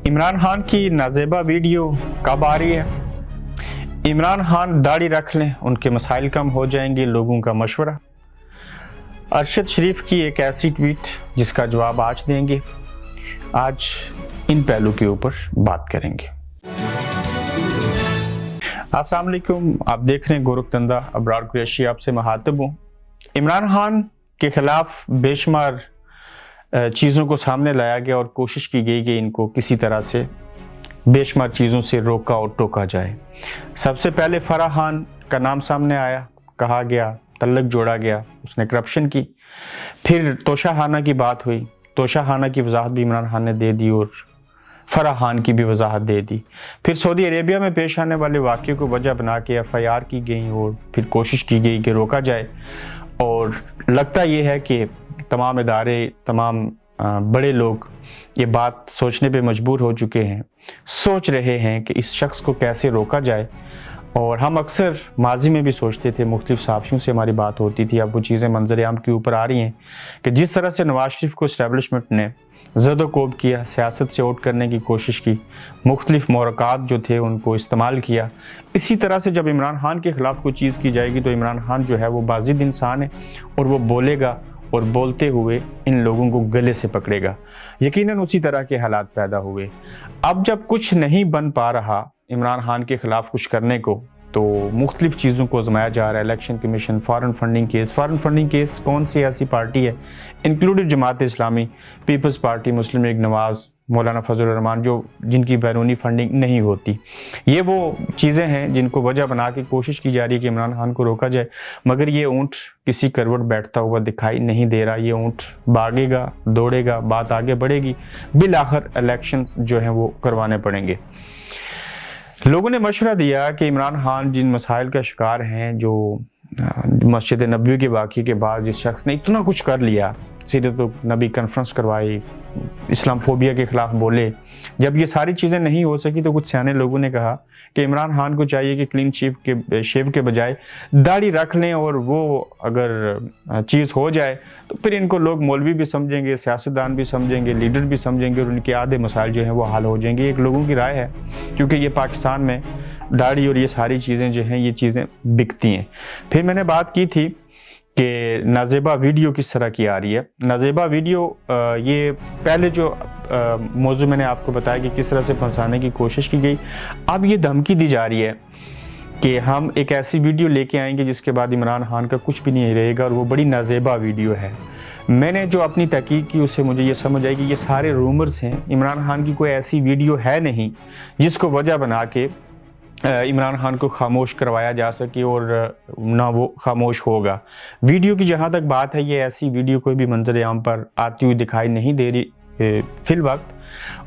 इमरान खान की नाजेबा वीडियो कब आ रही है? इमरान खान दाढ़ी रख लें, उनके मसाइल कम हो जाएंगे, लोगों का मशवरा। अरशद शरीफ की एक ऐसी ट्वीट जिसका जवाब आज देंगे। आज इन पहलू के ऊपर बात करेंगे। अस्सलाम वालेकुम, आप देख रहे हैं गोरखधंधा। अबरार कुरैशी आपसे मुखातिब हूँ। इमरान खान के खिलाफ बेशुमार चीज़ों को सामने लाया गया और कोशिश की गई कि इनको किसी तरह से बेशुमार चीज़ों से रोका और टोका जाए। सबसे पहले फराह खान का नाम सामने आया, कहा गया, तल्लक जोड़ा गया, उसने करप्शन की। फिर तोशा खाना की बात हुई, तोशा खाना की वजाहत भी इमरान खान ने दे दी और फराह खान की भी वजाहत दे दी। फिर सऊदी अरेबिया में पेश आने वाले वाक़े को वजह बना के FIR की गई और फिर कोशिश की गई कि रोका जाए। और लगता ये है कि तमाम इदारे, तमाम बड़े लोग ये बात सोचने पे मजबूर हो चुके हैं, सोच रहे हैं कि इस शख्स को कैसे रोका जाए। और हम अक्सर माजी में भी सोचते थे, मुख्तलिफ सहाफ़ियों से हमारी बात होती थी, अब वो चीज़ें मंजर आम के ऊपर आ रही हैं कि जिस तरह से नवाज शरीफ को इस्टेब्लिशमेंट ने ज़दोकोब किया, सियासत से आउट करने की कोशिश की, मुख्तलिफ मोरक़ात जो थे उनको इस्तेमाल किया, इसी तरह से जब इमरान खान के ख़िलाफ़ कोई चीज़ की जाएगी तो इमरान खान जो है वो बाज़िद इंसान है और वो बोलेगा और बोलते हुए इन लोगों को गले से पकड़ेगा। यकीनन उसी तरह के हालात पैदा हुए। अब जब कुछ नहीं बन पा रहा इमरान खान के ख़िलाफ़ कुछ करने को, तो मुख्तलिफ़ चीज़ों को आजमाया जा रहा है। Election commission, foreign funding case कौन सी ऐसी पार्टी है, included Jamaat Islami, peoples party, मुस्लिम लीग नवाज़, मौलाना फजल रहमान, जिनकी बैरूनी फंडिंग नहीं होती। ये वो चीज़ें हैं जिनको वजह बना के कोशिश की जा रही है कि इमरान खान को रोका जाए, मगर ये ऊँट किसी करवट बैठता हुआ दिखाई नहीं दे रहा। ये ऊँट भागेगा, दौड़ेगा, बात आगे बढ़ेगी, बिल आखिर इलेक्शन जो हैं वो करवाने पड़ेंगे। लोगों ने मशवरा दिया कि इमरान खान जिन मसाइल का शिकार हैं, जो मस्जिद नबवी के वाक़े के बाद जिस शख्स ने इतना कुछ कर लिया, सीरत नबी कॉन्फ्रेंस करवाई, इस्लामफोबिया के ख़िलाफ़ बोले, जब ये सारी चीज़ें नहीं हो सकी तो कुछ सियाने लोगों ने कहा कि इमरान खान को चाहिए कि क्लीन शेव के बजाय दाढ़ी रख लें, और वो अगर चीज़ हो जाए तो फिर इनको लोग मौलवी भी समझेंगे, सियासतदान भी समझेंगे, लीडर भी समझेंगे और उनके आधे मसाइल जो हैं वो हल हो जाएंगे। एक लोगों की राय है, क्योंकि ये पाकिस्तान में दाढ़ी और ये सारी चीज़ें जो हैं ये चीज़ें बिकती हैं। फिर मैंने बात की थी कि नाजेबा वीडियो किस तरह की आ रही है। नाजेबा वीडियो ये पहले जो मौजू मैंने आपको बताया कि किस तरह से फंसाने की कोशिश की गई, अब ये धमकी दी जा रही है कि हम एक ऐसी वीडियो लेके आएंगे जिसके बाद इमरान खान का कुछ भी नहीं रहेगा और वो बड़ी नाजेबा वीडियो है। मैंने जो अपनी तहकीक की उससे मुझे ये समझ आई कि ये सारे रूमर्स हैं, इमरान खान की कोई ऐसी वीडियो है नहीं जिसको वजह बना के इमरान खान को खामोश करवाया जा सके, और ना वो खामोश होगा। वीडियो की जहाँ तक बात है, ये ऐसी वीडियो कोई भी मंजर आम पर आती हुई दिखाई नहीं दे रही फिल वक्त,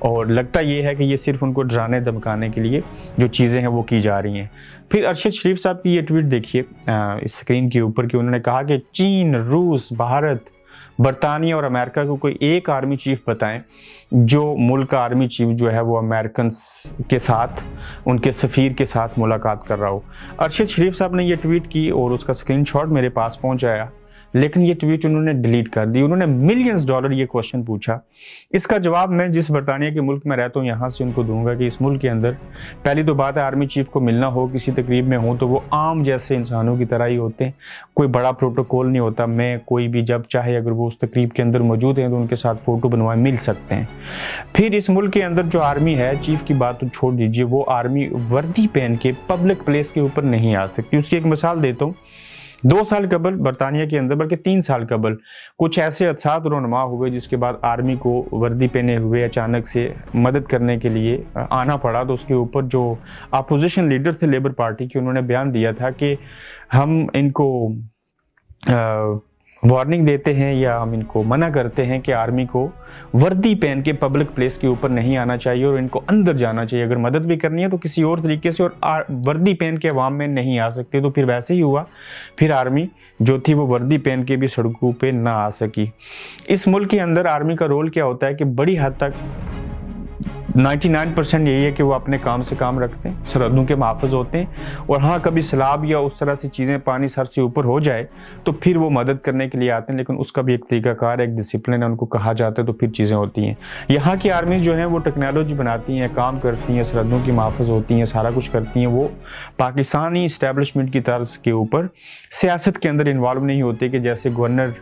और लगता ये है कि ये सिर्फ उनको डराने धमकाने के लिए जो चीज़ें हैं वो की जा रही हैं। फिर अरशद शरीफ साहब की ये ट्वीट देखिए इस स्क्रीन के ऊपर कि उन्होंने कहा कि चीन, रूस, भारत, बरतानिया और अमेरिका को कोई एक आर्मी चीफ बताएं जो मुल्क का आर्मी चीफ जो है वो अमेरिकन के साथ, उनके सफ़ीर के साथ मुलाकात कर रहा हो। अरशद शरीफ साहब ने ये ट्वीट की और उसका स्क्रीनशॉट मेरे पास पहुंच आया, लेकिन ये ट्वीट उन्होंने डिलीट कर दी। उन्होंने मिलियंस डॉलर ये क्वेश्चन पूछा। इसका जवाब मैं जिस बरतानिया के मुल्क में रहता हूँ यहाँ से उनको दूंगा कि इस मुल्क के अंदर पहली तो बात है, आर्मी चीफ को मिलना हो, किसी तकरीब में हो, तो वो आम जैसे इंसानों की तरह ही होते हैं, कोई बड़ा प्रोटोकॉल नहीं होता। मैं कोई भी जब चाहे अगर वो उस तकरीब के अंदर मौजूद हैं तो उनके साथ फ़ोटो बनवाए मिल सकते हैं। फिर इस मुल्क के अंदर जो आर्मी है, चीफ की बात तो छोड़ दीजिए, वो आर्मी वर्दी पहन के पब्लिक प्लेस के ऊपर नहीं आ सकती। उसकी एक मिसाल देता हूँ। 2 साल कबल बरतानिया के अंदर, बल्कि 3 साल कबल, कुछ ऐसे हादसात रोनमा हुए जिसके बाद आर्मी को वर्दी पहने हुए अचानक से मदद करने के लिए आना पड़ा। तो उसके ऊपर जो अपोजिशन लीडर थे लेबर पार्टी के, उन्होंने बयान दिया था कि हम इनको वार्निंग देते हैं या हम इनको मना करते हैं कि आर्मी को वर्दी पहन के पब्लिक प्लेस के ऊपर नहीं आना चाहिए और इनको अंदर जाना चाहिए। अगर मदद भी करनी है तो किसी और तरीके से, और वर्दी पहन के अवाम में नहीं आ सकते। तो फिर वैसे ही हुआ, फिर आर्मी जो थी वो वर्दी पहन के भी सड़कों पे ना आ सकी। इस मुल्क के अंदर आर्मी का रोल क्या होता है कि बड़ी हद तक 99% यही है कि वो अपने काम से काम रखते हैं, सरहदों के मुहाफ़िज़ होते हैं। और हाँ, कभी सैलाब या उस तरह से चीज़ें पानी सर से ऊपर हो जाए तो फिर वो मदद करने के लिए आते हैं, लेकिन उसका भी एक तरीक़ाकार है, एक डिसिप्लिन है, उनको कहा जाता है तो फिर चीज़ें होती हैं। यहाँ की आर्मी जो है वो टेक्नोलॉजी बनाती हैं, काम करती हैं, सरहदों की मुहाफ़िज़ होती हैं, सारा कुछ करती हैं। वो पाकिस्तानी इस्टेब्लिशमेंट की तर्ज़ के ऊपर सियासत के अंदर इन्वॉल्व नहीं होते कि जैसे गवर्नर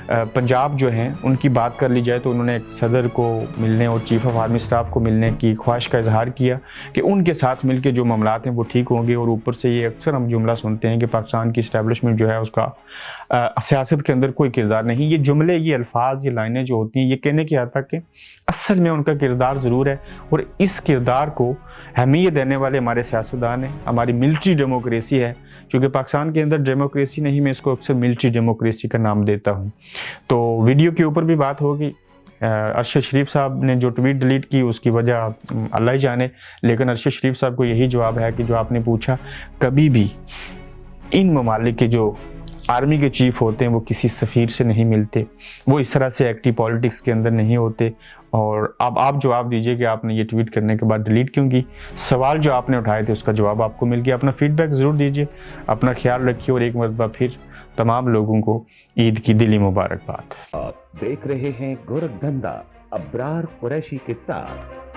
पंजाब जो हैं उनकी बात कर ली जाए तो उन्होंने एक सदर को मिलने और चीफ़ ऑफ आर्मी स्टाफ को मिलने की ख्वाहिश का इजहार किया कि उनके साथ मिलकर जो मामलात हैं वो ठीक होंगे। और ऊपर से ये अक्सर हम जुमला सुनते हैं कि पाकिस्तान की इस्टेब्लिशमेंट जो है उसका सियासत के अंदर कोई किरदार नहीं। ये जुमले, ये अल्फाज, ये लाइनें जो होती हैं ये कहने की हद तक कि असल में उनका किरदार ज़रूर है। और इस किरदार को अहमियत देने वाले हमारे सियासतदान हैं, हमारी मिलिट्री डेमोक्रेसी है, क्योंकि पाकिस्तान के अंदर डेमोक्रेसी नहीं, मैं इसको अक्सर मिलिट्री डेमोक्रेसी का नाम देता हूँ। तो वीडियो के ऊपर भी बात होगी। अरशद शरीफ साहब ने जो ट्वीट डिलीट की उसकी वजह अल्लाह ही जाने, लेकिन अरशद शरीफ साहब को यही जवाब है कि जो आपने पूछा, कभी भी इन ममालिक के जो आर्मी के चीफ होते हैं वो किसी सफ़ीर से नहीं मिलते, वो इस तरह से एक्टिव पॉलिटिक्स के अंदर नहीं होते। और अब आप जवाब दीजिए कि आपने ये ट्वीट करने के बाद डिलीट क्यों की। सवाल जो आपने उठाए थे उसका जवाब आपको मिल गया। अपना फीडबैक ज़रूर दीजिए, अपना ख्याल रखिए और एक मरतबा फिर तमाम लोगों को ईद की दिली मुबारकबाद। आप देख रहे हैं गोरखधंधा अब्रार कुरैशी के साथ।